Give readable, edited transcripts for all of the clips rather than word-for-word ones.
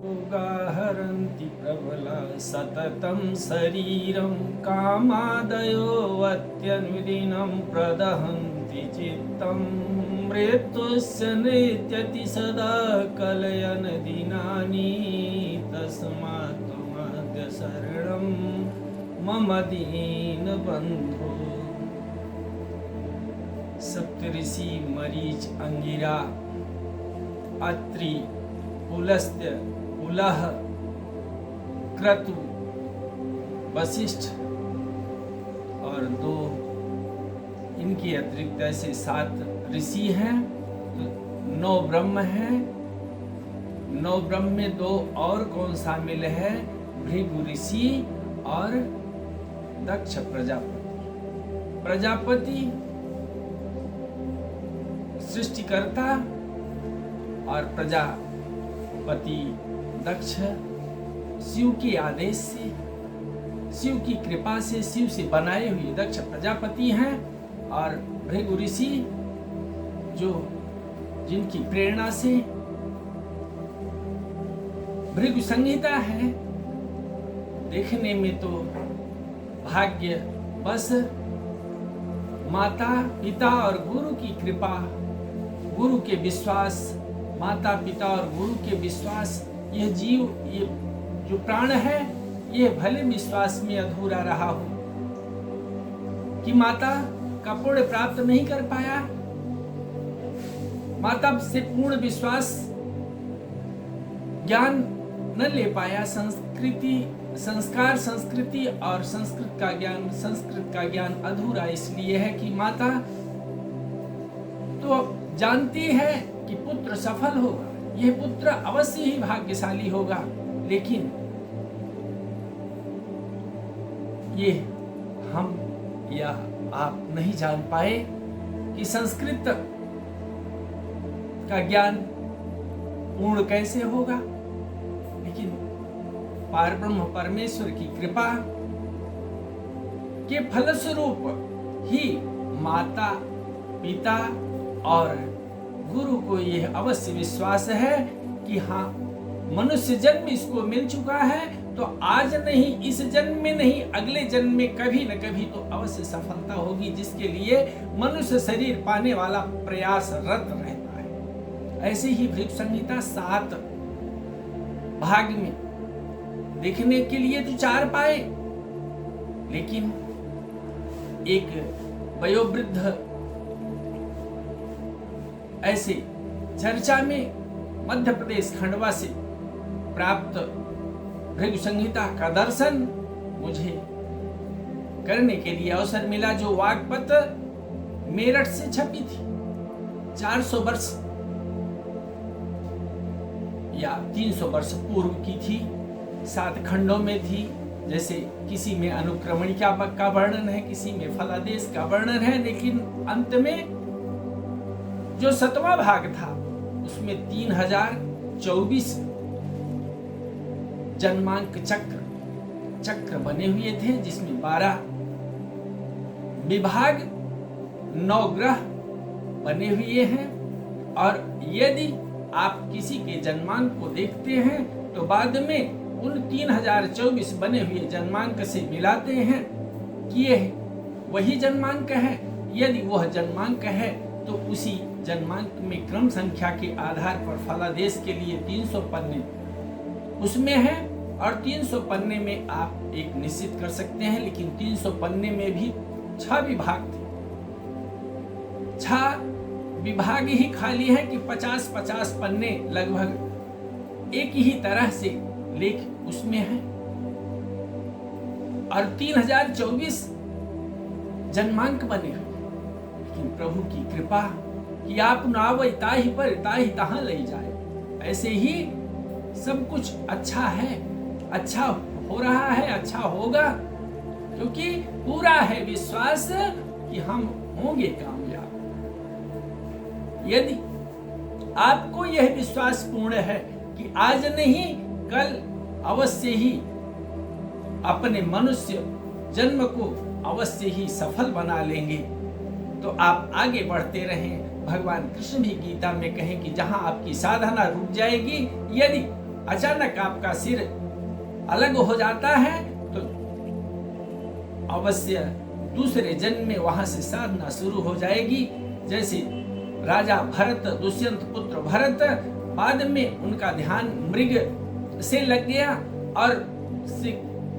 उगाहरन्ति प्रबला सततं शरीरं कामादयो अत्यनुदिनं प्रदहन्ति चित्तं मृत्युस्य नृत्यति सदा कलयन दिनानि तस्मात् त्वमद्य शरणं मम दीनबन्धो। सप्तऋषि मरीच अंगिरा अत्रि पुलस्त्य पुलह क्रतु वशिष्ठ और 2 इनके अतिरिक्त ऐसे 7 ऋषि हैं, तो 9 ब्रह्म हैं। 9 ब्रह्म में 2 और कौन शामिल है? भृगु ऋषि और दक्ष प्रजापति। प्रजापति सृष्टिकर्ता और प्रजापति दक्ष शिव के आदेश से, शिव की कृपा से, शिव से बनाए हुए दक्ष प्रजापति हैं। और भृगु ऋषि जो जिनकी प्रेरणा से भृगु संहिता है, देखने में तो भाग्य बस माता पिता और गुरु की कृपा, गुरु के विश्वास, माता पिता और गुरु के विश्वास, यह जीव, ये जो प्राण है, ये भले विश्वास में अधूरा रहा हो कि माता का पुण्य प्राप्त नहीं कर पाया, माता से पूर्ण विश्वास ज्ञान न ले पाया, संस्कार संस्कृति और संस्कृत का ज्ञान अधूरा इसलिए है कि माता तो जानती है कि पुत्र सफल होगा, यह पुत्र अवश्य ही भाग्यशाली होगा, लेकिन ये हम या आप नहीं जान पाए कि संस्कृत का ज्ञान पूर्ण कैसे होगा। लेकिन पारब्रह्म परमेश्वर की कृपा के फलस्वरूप ही माता पिता और गुरु को यह अवश्य विश्वास है कि हाँ, मनुष्य जन्म इसको मिल चुका है, तो आज नहीं, इस जन्म में नहीं, अगले जन्म में कभी न कभी तो अवश्य सफलता होगी, जिसके लिए मनुष्य शरीर पाने वाला प्रयासरत रहता है। ऐसे ही भृगु संहिता 7 भाग में देखने के लिए तो 4 पाए, लेकिन एक वयोवृद्ध ऐसे चर्चा में मध्य प्रदेश खंडवा से प्राप्त भृगु संहिता का दर्शन मुझे करने के लिए अवसर मिला, जो वाग्पत मेरठ से छपी थी। 400 वर्ष या 300 वर्ष पूर्व की थी, 7 खंडों में थी। जैसे किसी में अनुक्रमणिका का वर्णन है, किसी में फलादेश का वर्णन है, लेकिन अंत में जो 7वां भाग था उसमें 3024 जन्मांक चक्र बने हुए थे, जिसमें 12 विभाग 9 ग्रह बने हुए हैं। और यदि आप किसी के जन्मांक को देखते हैं तो बाद में उन 3024 बने हुए जन्मांक से मिलाते हैं कि यह वही जन्मांक है। यदि वह जन्मांक है तो उसी जन्मांक में क्रम संख्या के आधार पर फलादेश के लिए 300 पन्ने उसमें है, और 300 पन्ने में आप एक निश्चित कर सकते हैं। लेकिन 300 पन्ने में भी 6 विभाग थे, 6 विभाग ही खाली है कि 50-50 पन्ने लगभग एक ही तरह से लेख उसमें है। और 3024 जन्मांक बने हुए, लेकिन प्रभु की कृपा कि आप नावै ताहि पर ताहि तहां ले जाए। ऐसे ही सब कुछ अच्छा है, अच्छा हो रहा है, अच्छा होगा, क्योंकि पूरा है विश्वास कि हम होंगे कामयाब। यदि आपको यह विश्वास पूर्ण है कि आज नहीं कल अवश्य ही अपने मनुष्य जन्म को अवश्य ही सफल बना लेंगे, तो आप आगे बढ़ते रहें। भगवान कृष्ण भी गीता में कहें कि जहां आपकी साधना रुक जाएगी, यदि अचानक आपका सिर अलग हो जाता है तो अवश्य दूसरे जन्म में वहां से साधना शुरू हो जाएगी। जैसे राजा भरत, दुष्यंत पुत्र भरत, बाद में उनका ध्यान मृग से लग गया और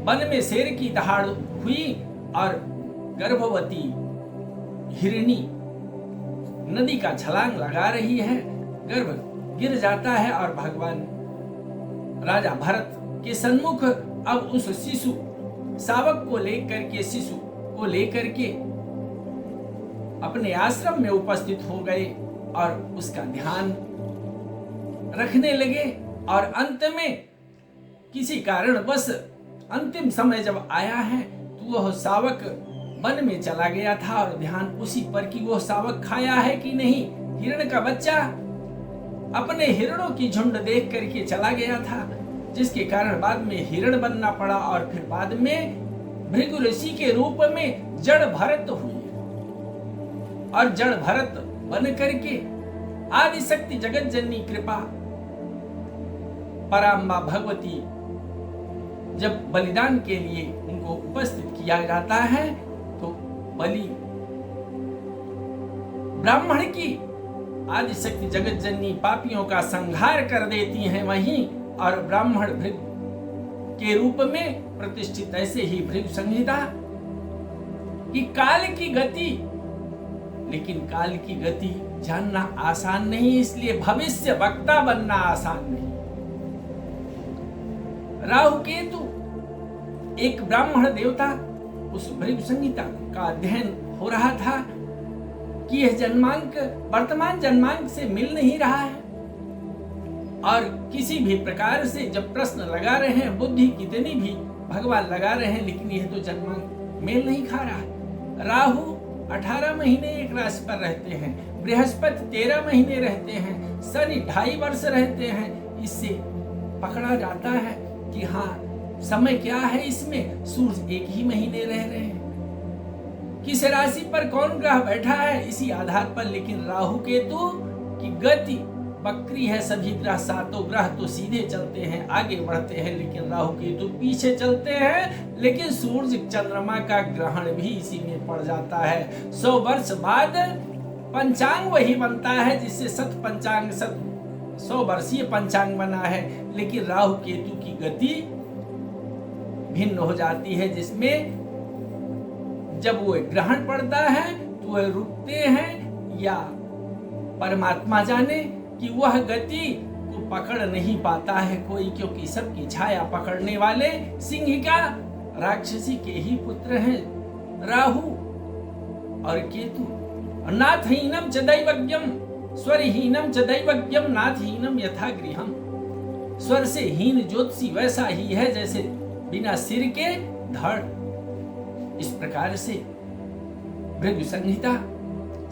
वन में शेर की दहाड़ हुई और गर्भवती हिरणी नदी का छलांग लगा रही है, गर्भ गिर जाता है और भगवान राजा भरत के सन्मुख अब उस शिशु शावक को लेकर के, शिशु को लेकर के अपने आश्रम में उपस्थित हो गए और उसका ध्यान रखने लगे। और अंत में किसी कारणवश अंतिम समय जब आया है तो वह शावक वन में चला गया था और ध्यान उसी पर कि वह शावक खाया है कि नहीं। हिरण का बच्चा अपने हिरणों की झुंड देख करके चला गया था, जिसके कारण बाद में हिरण बनना पड़ा और फिर बाद में भृगु ऋषि के रूप में जड़ भरत हुए और जड़ भरत बन करके आदि शक्ति जगत जननी कृपा पराम्बा भगवती जब बलिदान के लिए उनको उपस्थित किया जाता है तो बलि ब्राह्मण की आदि शक्ति जगत जननी पापियों का संहार कर देती हैं वहीं, और ब्राह्मण भृगु के रूप में प्रतिष्ठित। ऐसे ही भृगु संहिता कि काल की गति, लेकिन काल की गति जानना आसान नहीं, इसलिए भविष्य वक्ता बनना आसान नहीं। राहु केतु एक ब्राह्मण देवता, उस भृगु संहिता का अध्ययन हो रहा था कि यह जन्मांक वर्तमान जन्मांक से मिल नहीं रहा है और किसी भी प्रकार से जब प्रश्न लगा रहे हैं, बुद्धि कितनी भी भगवान लगा रहे हैं, लेकिन यह तो जन्मांक मेल नहीं खा रहा है। राहु 18 महीने एक राशि पर रहते हैं, बृहस्पति 13 महीने रहते हैं, शनि 2.5 वर्ष रहते हैं। इससे पकड़ा जाता है कि हाँ समय क्या है, इसमें सूर्य 1 ही महीने रह रहे हैं। किस राशि पर कौन ग्रह बैठा है इसी आधार पर, लेकिन राहु केतु की गति बकरी है। सभी ग्रह, 7 ग्रह तो सीधे चलते हैं, आगे बढ़ते हैं, लेकिन राहु केतु पीछे चलते हैं। लेकिन सूर्य चंद्रमा का ग्रहण भी इसी में पड़ जाता है। 100 वर्ष बाद पंचांग वही बनता है जिससे शत पंचांग 100 वर्षीय पंचांग बना है, लेकिन राहु केतु की गति भिन्न हो जाती है, जिसमें जब वो ग्रहण पड़ता है तो वह रुकते हैं या परमात्मा जाने कि वह गति को पकड़ नहीं पाता है कोई, क्योंकि सबकी छाया पकड़ने वाले सिंहिका राक्षसी के ही पुत्र हैं राहु और केतु। नाथहीनम च दैवज्ञम स्वरहीनम च दैवज्ञम नाथहीनम यथा गृहम। स्वर से हीन ज्योतिषी वैसा ही है जैसे बिना सिर के धड़। इस प्रकार से भृगु संहिता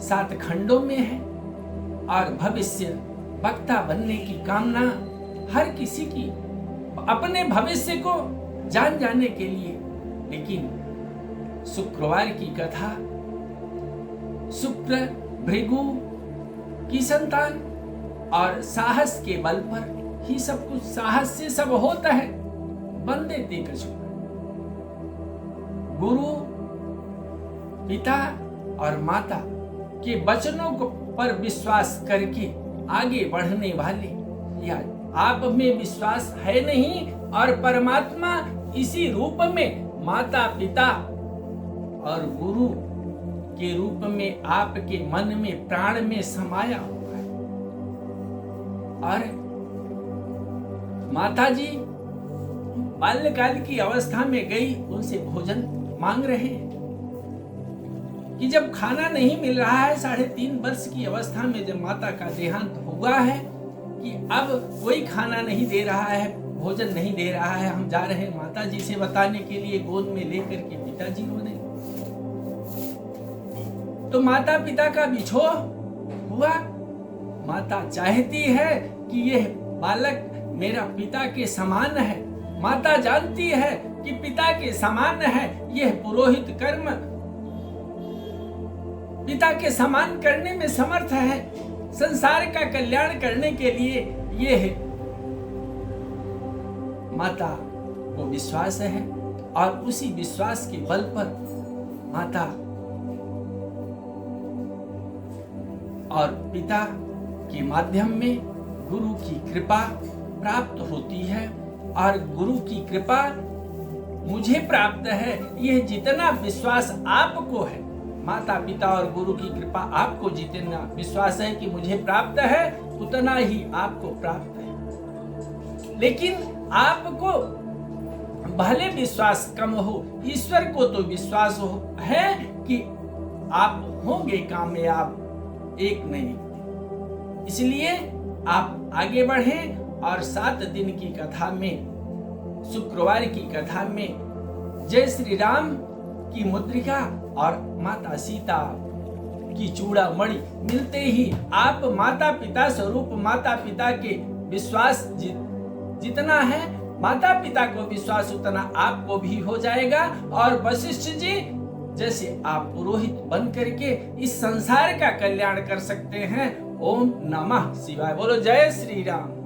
7 खंडों में है और भविष्य वक्ता बनने की कामना हर किसी की अपने भविष्य को जान जाने के लिए। लेकिन शुक्रवार की कथा, शुक्र भृगु की संतान और साहस के बल पर ही सब कुछ, साहस से सब होता है। बंदे ते कछु गुरु पिता और माता के वचनों को पर विश्वास करके आगे बढ़ने वाले, या आप में विश्वास है नहीं और परमात्मा इसी रूप में माता पिता और गुरु के रूप में आपके मन में प्राण में समाया हुआ है। और माता जी बाल्यकाल की अवस्था में गई, उनसे भोजन मांग रहे हैं कि जब खाना नहीं मिल रहा है, 3.5 वर्ष की अवस्था में जब माता का देहांत हुआ है कि अब कोई खाना नहीं दे रहा है, भोजन नहीं दे रहा है, हम जा रहे हैं माता जी से बताने के लिए। गोद में लेकर के पिताजी रोने, तो माता पिता का बिछोह हुआ। माता चाहती है कि यह बालक मेरा पिता के समान है। माता जानती है कि पिता के समान है, यह पुरोहित कर्म पिता के समान करने में समर्थ है। संसार का कल्याण करने के लिए यह माता को विश्वास है और उसी विश्वास के बल पर माता और पिता के माध्यम में गुरु की कृपा प्राप्त होती है। और गुरु की कृपा मुझे प्राप्त है, यह जितना विश्वास आपको है, माता पिता और गुरु की कृपा आपको जितना विश्वास है कि मुझे प्राप्त है, उतना ही आपको प्राप्त है। लेकिन आपको भले विश्वास कम हो, ईश्वर को तो विश्वास है कि आप होंगे कामयाब एक न एक दिन। इसलिए आप आगे बढ़ें और 7 दिन की कथा में, शुक्रवार की कथा में जय श्री राम की मुद्रिका और माता सीता की चूड़ामणि मिलते ही आप माता पिता स्वरूप माता पिता के विश्वास जितना है, माता पिता को विश्वास उतना आपको भी हो जाएगा। और वशिष्ठ जी जैसे आप पुरोहित बन करके इस संसार का कल्याण कर सकते हैं। ओम नमः शिवाय। बोलो जय श्री राम।